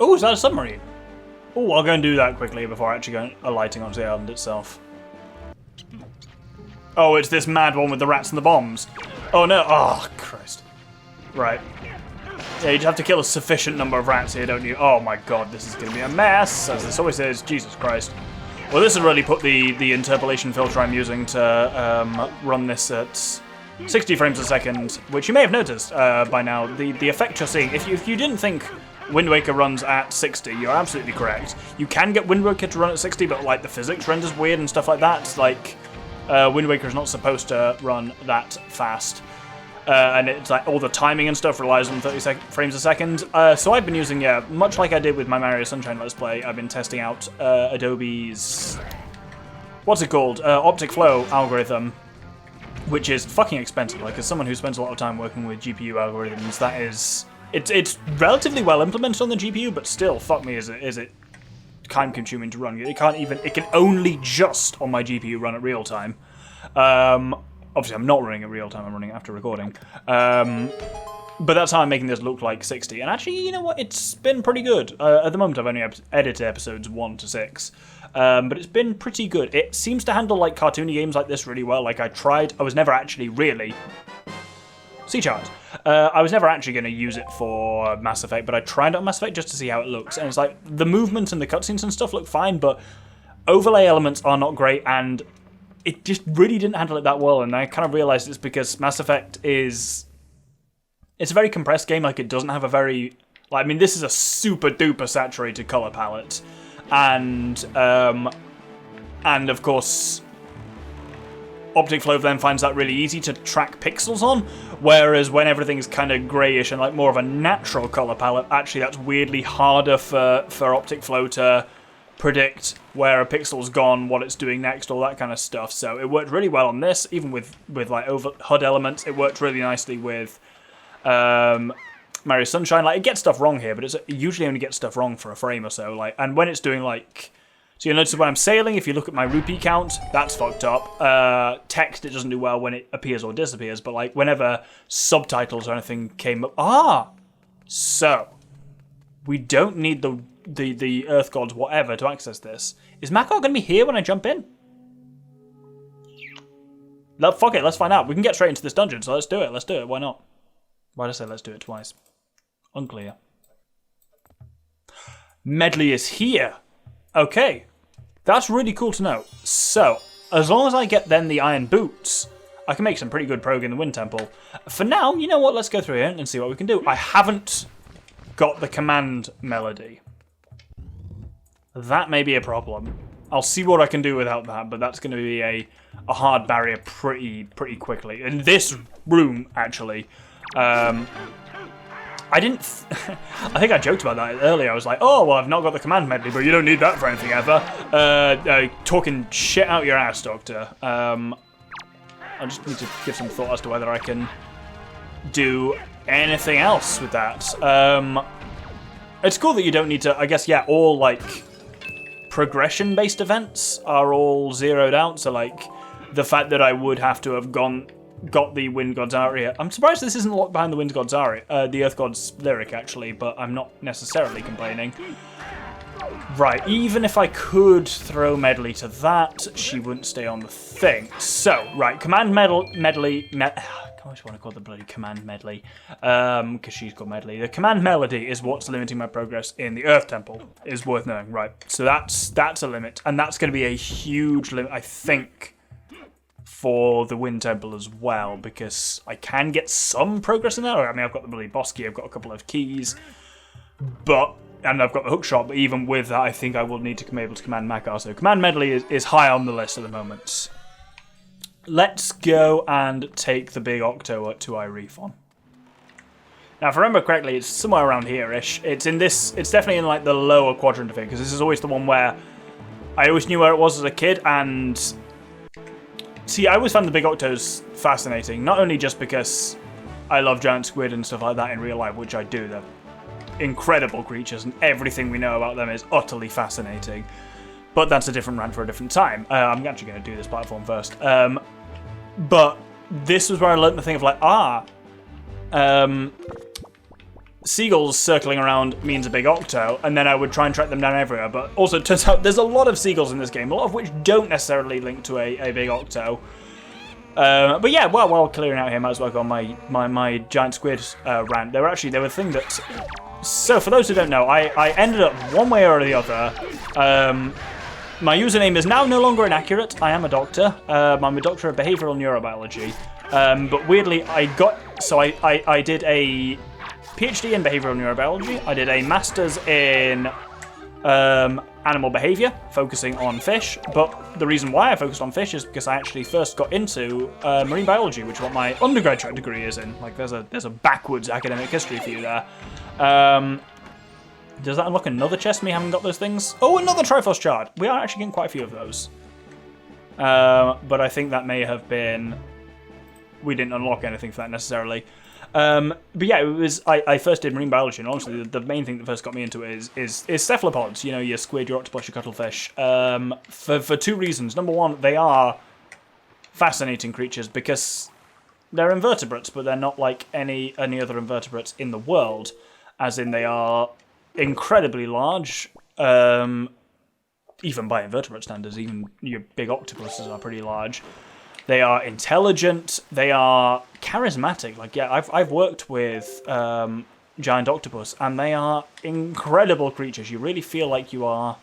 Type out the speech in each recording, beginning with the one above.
Oh, is that a submarine? Oh, I'll go and do that quickly before actually alighting onto the island itself. Oh, it's this mad one with the rats and the bombs. Oh no, oh Christ. Right. Yeah, you have to kill a sufficient number of rats here, don't you? Oh my god, this is going to be a mess, as this always is. Jesus Christ. Well, this has really put the interpolation filter I'm using to run this at 60 frames a second, which you may have noticed by now. The effect you're seeing, if you didn't think Wind Waker runs at 60, you're absolutely correct. You can get Wind Waker to run at 60, but like the physics renders weird and stuff like that. Like, Wind Waker is not supposed to run that fast. And it's like all the timing and stuff relies on 30 frames a second. So I've been using, yeah, much like I did with my Mario Sunshine Let's Play, I've been testing out Adobe's, what's it called? Optic Flow algorithm, which is fucking expensive. Like, as someone who spends a lot of time working with GPU algorithms, that is, it's relatively well implemented on the GPU, but still, fuck me, is it time consuming to run. It can only just on my GPU run at real time. Obviously, I'm not running at real time, I'm running after recording. But that's how I'm making this look like 60. And actually, you know what? It's been pretty good. At the moment, I've only edited episodes 1 to 6. But it's been pretty good. It seems to handle like cartoony games like this really well. Like, I was never actually really... C-chart. I was never actually going to use it for Mass Effect, but I tried it on Mass Effect just to see how it looks. And it's like, the movement and the cutscenes and stuff look fine, but overlay elements are not great, and it just really didn't handle it that well, and I kind of realised it's because Mass Effect is... It's a very compressed game, like it doesn't have a very... Like, I mean, this is a super duper saturated colour palette, and of course, Optic Flow then finds that really easy to track pixels on, whereas when everything's kind of greyish and like more of a natural colour palette, actually that's weirdly harder for Optic Flow to predict where a pixel's gone, what it's doing next, all that kind of stuff. So it worked really well on this, even with like over HUD elements. It worked really nicely with Mario Sunshine. Like, it gets stuff wrong here, but it usually only gets stuff wrong for a frame or so. Like, and when it's doing like, so you'll notice when I'm sailing, if you look at my rupee count, that's fucked up. Text, it doesn't do well when it appears or disappears, but like whenever subtitles or anything came up, so we don't need the Earth Gods whatever to access this. Is Makar going to be here when I jump in? No, fuck it, let's find out. We can get straight into this dungeon, so let's do it, why not? Why did I say let's do it twice? Unclear. Medley is here. Okay, that's really cool to know. So, as long as I get then the iron boots, I can make some pretty good prog in the Wind Temple. For now, you know what, let's go through here and see what we can do. I haven't got the command melody. That may be a problem. I'll see what I can do without that, but that's going to be a hard barrier pretty quickly. In this room, actually, I didn't... I think I joked about that earlier. I was like, oh, well, I've not got the command medley, but you don't need that for anything ever. Talking shit out your ass, Doctor. I just need to give some thought as to whether I can do anything else with that. It's cool that you don't need to... I guess, yeah, all, like, progression-based events are all zeroed out. So, like, the fact that I would have to have got the Wind God's aria. I'm surprised this isn't locked behind the Wind God's aria, the Earth God's lyric, actually, but I'm not necessarily complaining. Right, even if I could throw Medley to that, she wouldn't stay on the thing. So, right, command medley... I always want to call the bloody command medley, because she's got medley. The command melody is what's limiting my progress in the Earth Temple, is worth knowing, right? So that's a limit, and that's going to be a huge limit, I think, for the Wind Temple as well, because I can get some progress in there. I mean, I've got the bloody boss key, I've got a couple of keys, and I've got the hookshot, but even with that, I think I will need to be able to command Makar. So command medley is high on the list at the moment. Let's go and take the Big Octo to Irefon. Now, if I remember correctly, it's somewhere around here-ish. It's definitely in like the lower quadrant of it, because this is always the one where I always knew where it was as a kid, and see, I always found the Big Octos fascinating, not only just because I love giant squid and stuff like that in real life, which I do. They're incredible creatures, and everything we know about them is utterly fascinating. But that's a different rant for a different time. I'm actually going to do this platform first. But this was where I learned the thing of like, seagulls circling around means a big octo, and then I would try and track them down everywhere. But also, it turns out there's a lot of seagulls in this game, a lot of which don't necessarily link to a big octo. But yeah, while clearing out here, might as well go on my giant squid rant. They were a thing that... So, for those who don't know, I ended up one way or the other. My username is now no longer inaccurate. I am a doctor. I'm a doctor of behavioral neurobiology. But weirdly, I did a PhD in behavioral neurobiology. I did a master's in animal behavior, focusing on fish. But the reason why I focused on fish is because I actually first got into marine biology, which is what my undergraduate degree is in. Like, there's a backwards academic history for you there. Does that unlock another chest, me having got those things? Oh, another Triforce shard! We are actually getting quite a few of those. But I think that may have been... We didn't unlock anything for that necessarily. But yeah, it was. I first did marine biology, and honestly, the main thing that first got me into it is cephalopods. You know, your squid, your octopus, your cuttlefish. For two reasons. Number one, they are fascinating creatures because they're invertebrates, but they're not like any other invertebrates in the world. As in, they are incredibly large. Even by invertebrate standards, even your big octopuses are pretty large. They are intelligent. They are charismatic. Like, yeah, I've worked with giant octopus, and they are incredible creatures. You really feel like you are...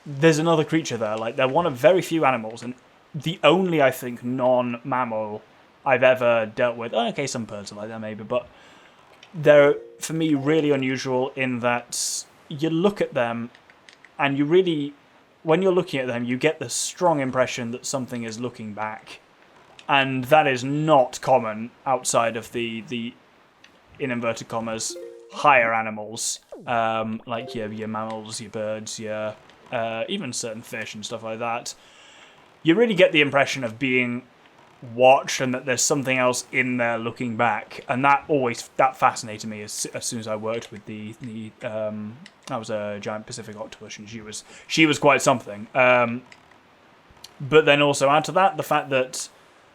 There's another creature there. Like, they're one of very few animals, and the only, I think, non-mammal I've ever dealt with. Okay, some birds are like that maybe, but they're, for me, really unusual in that you look at them, and you really... When you're looking at them, you get the strong impression that something is looking back. And that is not common outside of the in inverted commas, higher animals. Like your mammals, your birds, your even certain fish and stuff like that. You really get the impression of being watched and that there's something else in there looking back. And that fascinated me as soon as I worked with that was a giant Pacific octopus, and she was quite something. But then also add to that the fact that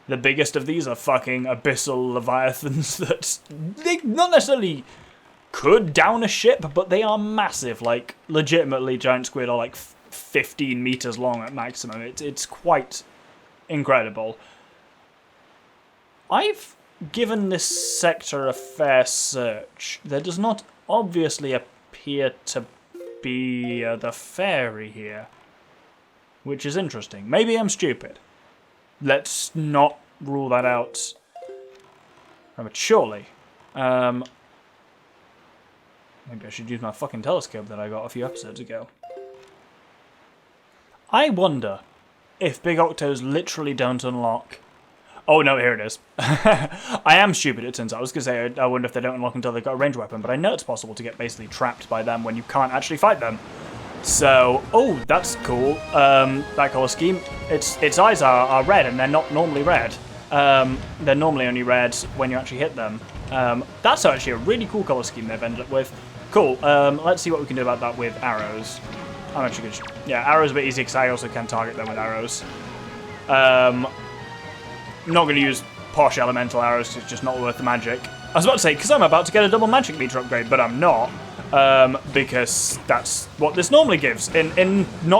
the biggest of these are fucking abyssal leviathans that they not necessarily could down a ship, but they are massive. Like, legitimately, giant squid are like 15 meters long at maximum. It's quite incredible. I've given this sector a fair search. There does not obviously appear to be the fairy here, which is interesting. Maybe I'm stupid. Let's not rule that out prematurely. Maybe I should use my fucking telescope that I got a few episodes ago. I wonder if Big Octos literally don't unlock... Oh no, here it is. I am stupid, it turns out. I was going to say, I wonder if they don't unlock until they've got a ranged weapon, but I know it's possible to get basically trapped by them when you can't actually fight them. So, oh, that's cool. That colour scheme. Its eyes are red, and they're not normally red. They're normally only red when you actually hit them. That's actually a really cool colour scheme they've ended up with. Cool. Let's see what we can do about that with arrows. I'm actually good. Yeah, arrows are a bit easy because I also can target them with arrows. Not going to use posh elemental arrows because it's just not worth the magic. I was about to say, because I'm about to get a double magic meter upgrade, but I'm not. Because that's what this normally gives. Not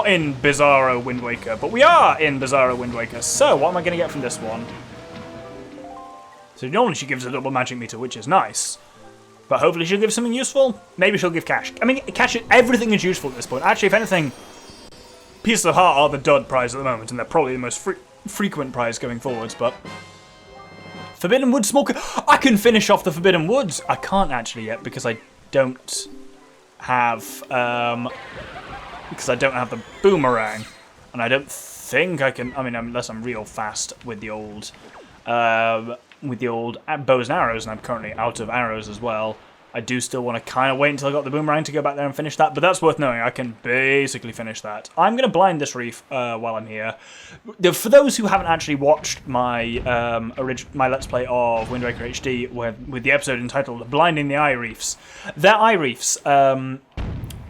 in Bizarro Wind Waker, but we are in Bizarro Wind Waker. So, what am I going to get from this one? So, normally she gives a double magic meter, which is nice. But hopefully she'll give something useful. Maybe she'll give cash. I mean, cash, everything is useful at this point. Actually, if anything, Pieces of Heart are the dud prize at the moment, and they're probably the most frequent prize going forwards, but... Forbidden Wood Smoker. I can finish off the Forbidden Woods. I can't actually yet because I don't have the boomerang, and I don't think I can. I mean, unless I'm real fast with the old bows and arrows, and I'm currently out of arrows as well. I do still want to kind of wait until I got the boomerang to go back there and finish that, but that's worth knowing. I can basically finish that. I'm going to blind this reef while I'm here. For those who haven't actually watched my my Let's Play of Wind Waker HD with the episode entitled Blinding the Eye Reefs, they're eye reefs,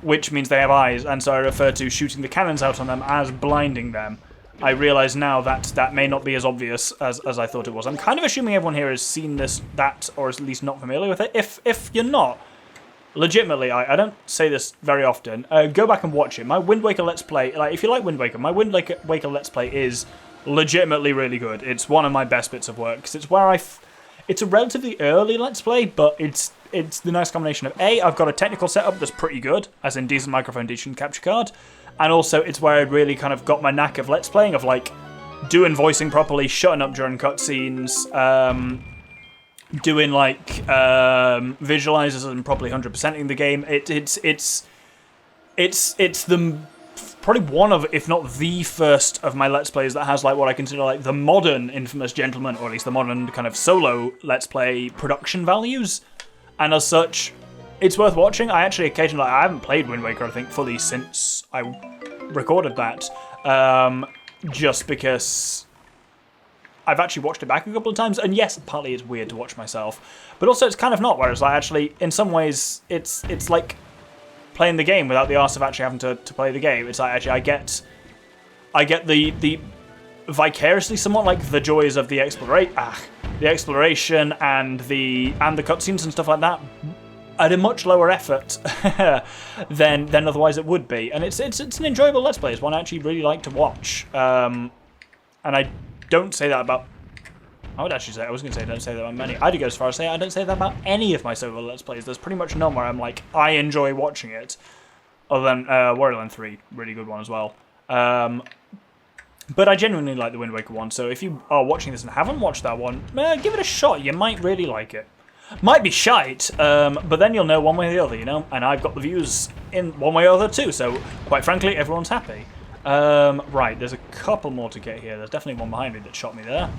which means they have eyes, and so I refer to shooting the cannons out on them as blinding them. I realise now that that may not be as obvious as I thought it was. I'm kind of assuming everyone here has seen that, or is at least not familiar with it. If you're not, legitimately, I don't say this very often, go back and watch it. My Wind Waker Let's Play, like, if you like Wind Waker, my Wind Waker Let's Play is legitimately really good. It's one of my best bits of work, because it's where it's a relatively early Let's Play, but it's the nice combination of I've got a technical setup that's pretty good, as in decent microphone, decent capture card, and also it's where I really kind of got my knack of Let's Playing, of like doing voicing properly, shutting up during cutscenes, doing like visualizers and properly 100%ing the game. It's the probably one of, if not the first of my Let's Plays that has like what I consider like the modern Infamous Gentleman, or at least the modern kind of solo Let's Play production values. And as such, it's worth watching. I actually occasionally, I haven't played Wind Waker, I think, fully since I recorded that, just because I've actually watched it back a couple of times, and yes, partly it's weird to watch myself, but also it's kind of not, whereas I actually, in some ways, it's like playing the game without the arse of actually having to play the game. It's like, actually, I get the vicariously somewhat like the joys of the exploration and the cutscenes and stuff like that at a much lower effort than otherwise it would be, and it's an enjoyable Let's Play. It's one I actually really like to watch, and I don't say that about. I would actually say, I was going to say I don't say that about many. I'd go as far as say I don't say that about any of my solo Let's Plays. There's pretty much none where I'm like, I enjoy watching it. Other than Wario Land 3, really good one as well. But I genuinely like the Wind Waker one, so if you are watching this and haven't watched that one, give it a shot. You might really like it. Might be shite, but then you'll know one way or the other, you know? And I've got the views in one way or the other too, so quite frankly, everyone's happy. Right, there's a couple more to get here. There's definitely one behind me that shot me there.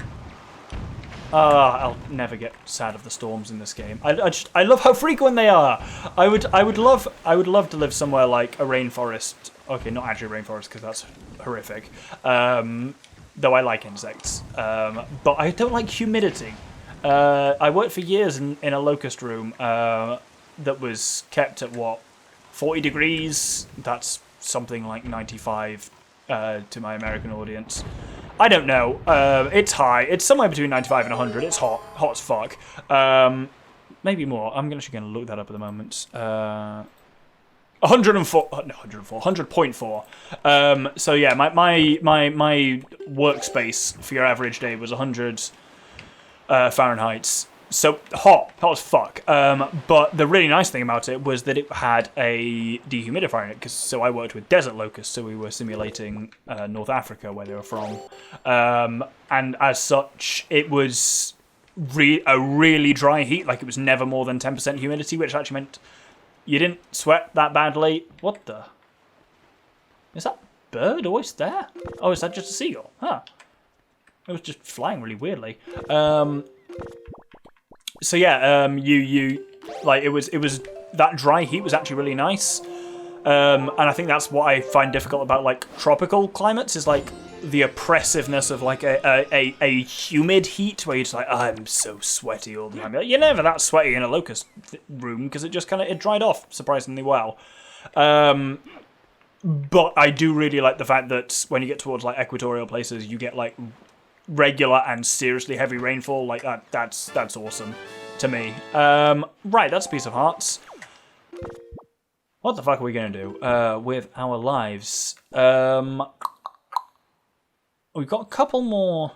I'll never get sad of the storms in this game. I love how frequent they are. I would love to live somewhere like a rainforest. Okay, not actually a rainforest because that's horrific. Though I like insects, but I don't like humidity. I worked for years in a locust room that was kept at 40 degrees. That's something like 95 to my American audience. I don't know. It's high. It's somewhere between 95 and 100. It's hot as fuck. Maybe more. I'm actually going to look that up at the moment. 104. No, 104. 100.4. So yeah, my workspace for your average day was 100 Fahrenheit. So hot as fuck. But the really nice thing about it was that it had a dehumidifier in it. So I worked with desert locusts, so we were simulating North Africa, where they were from. And as such, it was a really dry heat. Like, it was never more than 10% humidity, which actually meant you didn't sweat that badly. What the? Is that bird always there? Oh, is that just a seagull? Huh. It was just flying really weirdly. So yeah, you like it was that dry heat was actually really nice, and I think that's what I find difficult about like tropical climates is like the oppressiveness of like a humid heat where you're just like, oh, I'm so sweaty all the time. You're never that sweaty in a locust room because it just it dried off surprisingly well. But I do really like the fact that when you get towards like equatorial places, you get like regular and seriously heavy rainfall. Like that's awesome to me. Right, that's a piece of hearts. What the fuck are we gonna do with our lives? We've got a couple more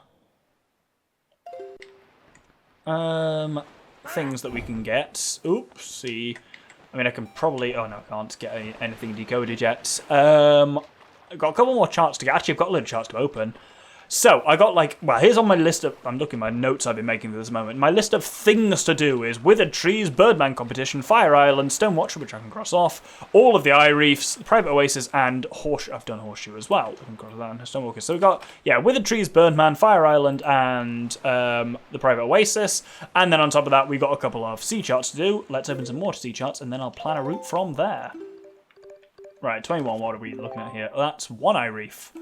things that we can get. Oopsie. I mean, I can probably. Oh no, I can't get anything decoded yet. I've got a couple more charts to get. Actually, I've got a little charts to open. So, I got like, well, here's on my list of, I'm looking at my notes I've been making for this moment. My list of things to do is Withered Trees, Birdman Competition, Fire Island, Stonewatcher, which I can cross off, all of the Eye Reefs, Private Oasis, and Horseshoe. I've done Horseshoe as well. I can cross that and Stonewalker. So we've got, yeah, Withered Trees, Birdman, Fire Island, and the Private Oasis. And then on top of that, we've got a couple of sea charts to do. Let's open some more sea charts, and then I'll plan a route from there. Right, 21, what are we looking at here? That's One Eye Reef.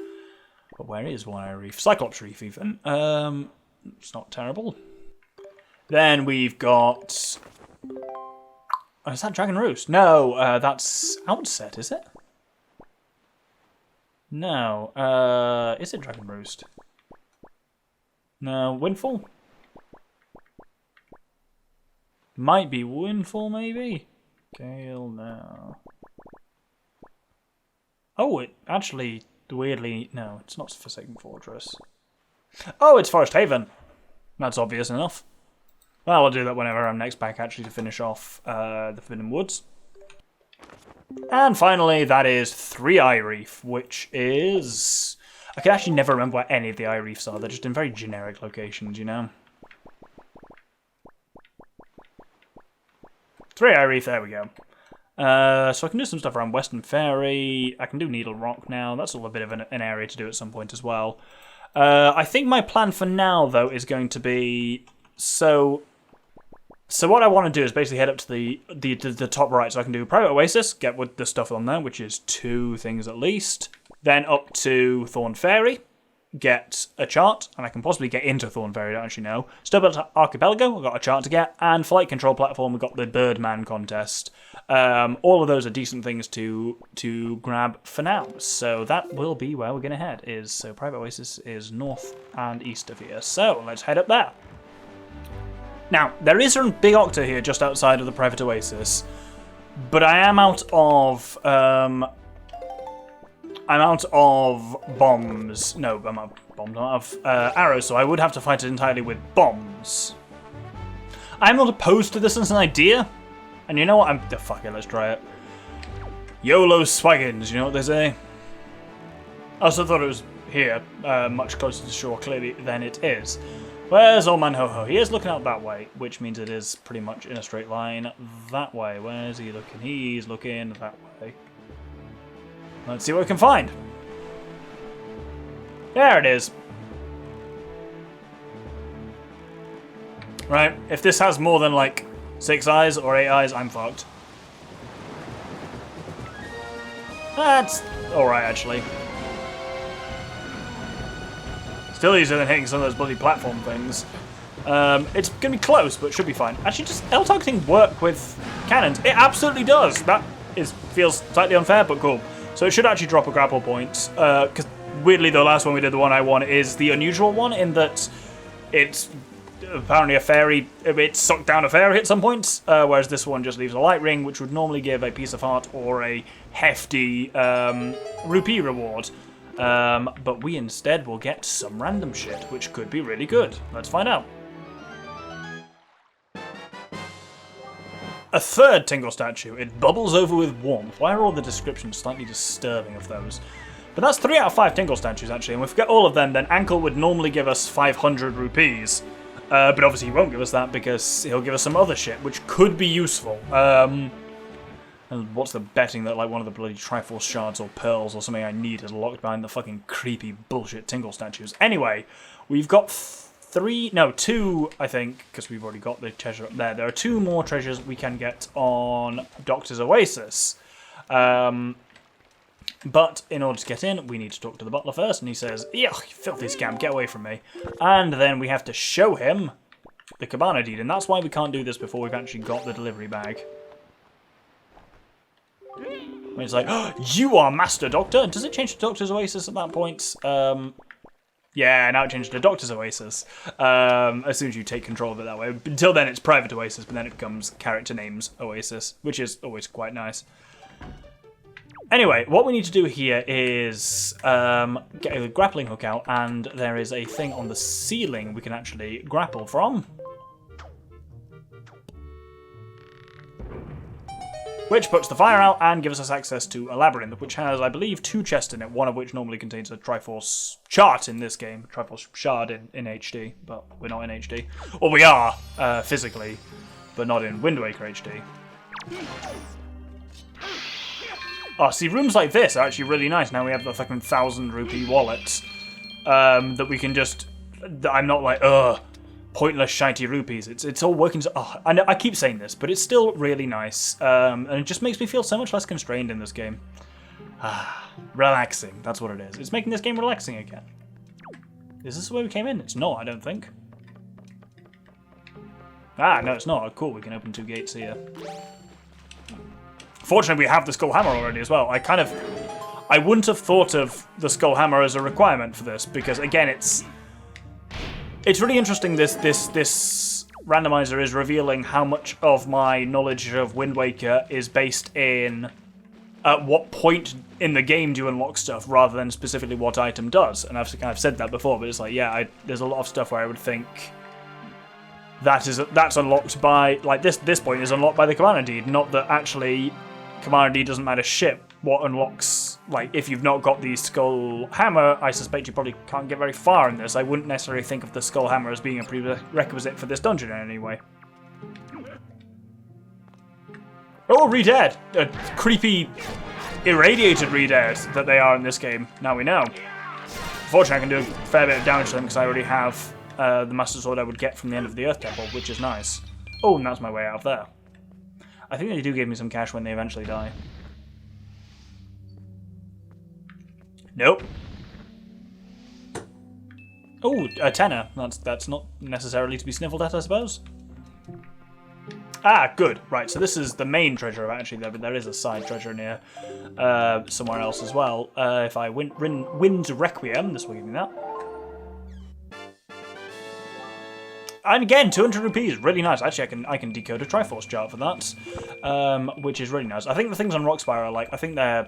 But where is One Eye Reef? Cyclops Reef, even. It's not terrible. Then we've got... Oh, is that Dragon Roost? No, that's Outset, is it? No. Is it Dragon Roost? No. Windfall? Might be Windfall, maybe? Gale, no. Oh, it actually, weirdly, no, it's not Forsaken Fortress. Oh, it's Forest Haven. That's obvious enough. Well, I'll do that whenever I'm next back, actually, to finish off the Forbidden Woods. And finally, that is 3 Eye Reef, which is... I can actually never remember where any of the Eye Reefs are. They're just in very generic locations, you know? 3 Eye Reef, there we go. So I can do some stuff around Western Ferry. I can do Needle Rock now. That's all a bit of an area to do at some point as well. I think my plan for now, though, is going to be... So what I want to do is basically head up to the top right, so I can do Private Oasis, get with the stuff on there, which is 2 things at least. Then up to Thorn Ferry, get a chart, and I can possibly get into Thorn Ferry, I don't actually know. Stubborn Archipelago, I've got a chart to get, and Flight Control Platform, we've got the Birdman contest. All of those are decent things to grab for now. So that will be where we're going to head. So Private Oasis is north and east of here. So let's head up there. Now, there is a Big Octo here just outside of the Private Oasis, but I am out of bombs. No, I'm out of bombs. I'm out of arrows, so I would have to fight it entirely with bombs. I'm not opposed to this as an idea, and you know what? Fuck it, let's try it. YOLO Swaggins, you know what they say? I also thought it was here, much closer to shore, clearly, than it is. Where's Old Man Ho-Ho? He is looking out that way, which means it is pretty much in a straight line that way. Where's he looking? He's looking that way. Let's see what we can find. There it is. Right, if this has more than like 6 eyes or 8 eyes, I'm fucked. That's alright, actually. Still easier than hitting some of those bloody platform things. It's going to be close, but should be fine. Actually, does L-targeting work with cannons? It absolutely does. That feels slightly unfair, but cool. So it should actually drop a grapple point. Because weirdly, the last one we did, the one I won, is the unusual one in that it's apparently a fairy. It's sucked down a fairy at some point, whereas this one just leaves a light ring, which would normally give a piece of heart or a hefty rupee reward. But we instead will get some random shit, which could be really good. Let's find out. A third Tingle statue. It bubbles over with warmth. Why are all the descriptions slightly disturbing of those? But that's 3 out of 5 Tingle statues, actually, and if we get all of them, then Ankle would normally give us 500 rupees. But obviously he won't give us that because he'll give us some other shit, which could be useful. And what's the betting that like one of the bloody Triforce shards or pearls or something I need is locked behind the fucking creepy bullshit Tingle statues. Anyway, we've got 2, I think, because we've already got the treasure up there. There are 2 more treasures we can get on Doctor's Oasis. But in order to get in, we need to talk to the butler first, and he says, "Yuck, filthy scamp, get away from me." And then we have to show him the Cabana deed, and that's why we can't do this before we've actually got the delivery bag. When it's like, "Oh, you are Master Doctor." Does it change to Doctor's Oasis at that point? Yeah, now it changed to Doctor's Oasis. As soon as you take control of it that way. Until then, it's Private Oasis, but then it becomes Character Names Oasis, which is always quite nice. Anyway, what we need to do here is get a grappling hook out, and there is a thing on the ceiling we can actually grapple from. Which puts the fire out and gives us access to a labyrinth, which has, I believe, 2 chests in it, one of which normally contains a Triforce chart in this game. Triforce shard in HD, but we're not in HD. Or we are, physically, but not in Wind Waker HD. Oh, see, rooms like this are actually really nice. Now we have the fucking 1,000 rupee wallets that we can just... I'm not like, pointless shitey rupees. It's all working. I know I keep saying this, but it's still really nice, and it just makes me feel so much less constrained in this game. Relaxing. That's what it is. It's making this game relaxing again. Is this the way we came in? It's not. I don't think. No, it's not. Cool. We can open 2 gates here. Fortunately, we have the Skull Hammer already as well. I wouldn't have thought of the Skull Hammer as a requirement for this, because again, it's really interesting. This randomizer is revealing how much of my knowledge of Wind Waker is based in at what point in the game do you unlock stuff, rather than specifically what item does. And I've said that before, but it's like, yeah, there's a lot of stuff where I would think that's unlocked by, like, this point is unlocked by the Commander Deed, not that actually Commander Deed doesn't matter shit. What unlocks, like, if you've not got the Skull Hammer, I suspect you probably can't get very far in this. I wouldn't necessarily think of the Skull Hammer as being a prerequisite for this dungeon in any way. Oh, Redead! A creepy, irradiated Redead that they are in this game. Now we know. Unfortunately, I can do a fair bit of damage to them because I already have the Master Sword I would get from the end of the Earth Temple, which is nice. Oh, and that's my way out of there. I think they do give me some cash when they eventually die. Nope. Oh, a tenner. That's not necessarily to be sniffled at, I suppose. Ah, good. Right, so this is the main treasure, actually, but there is a side treasure near somewhere else as well. If I win Requiem, this will give me that. And again, 200 rupees, really nice. Actually, I can decode a Triforce chart for that, which is really nice. I think the things on Rockspire are like, I think they're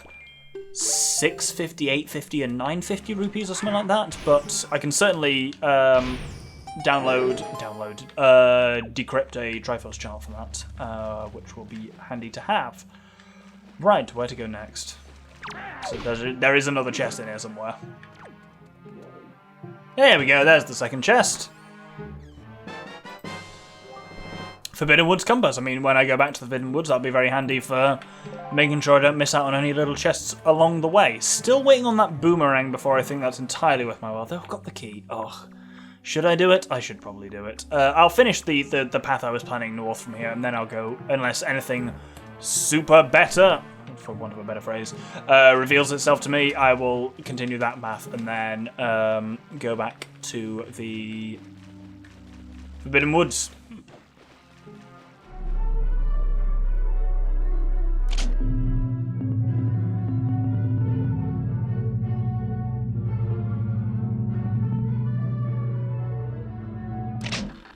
650, 850, and 950 rupees or something like that. But I can certainly decrypt a Triforce chart for that, which will be handy to have. Right, where to go next? So there is another chest in here somewhere. There we go. There's the second chest. Forbidden Woods compass. I mean, when I go back to the Forbidden Woods, that'll be very handy for making sure I don't miss out on any little chests along the way. Still waiting on that boomerang before I think that's entirely worth my while. Though I've got the key. Ugh. Should I do it? I should probably do it. I'll finish the path I was planning north from here, and then I'll go, unless anything super better, for want of a better phrase, reveals itself to me, I will continue that path and then go back to the Forbidden Woods.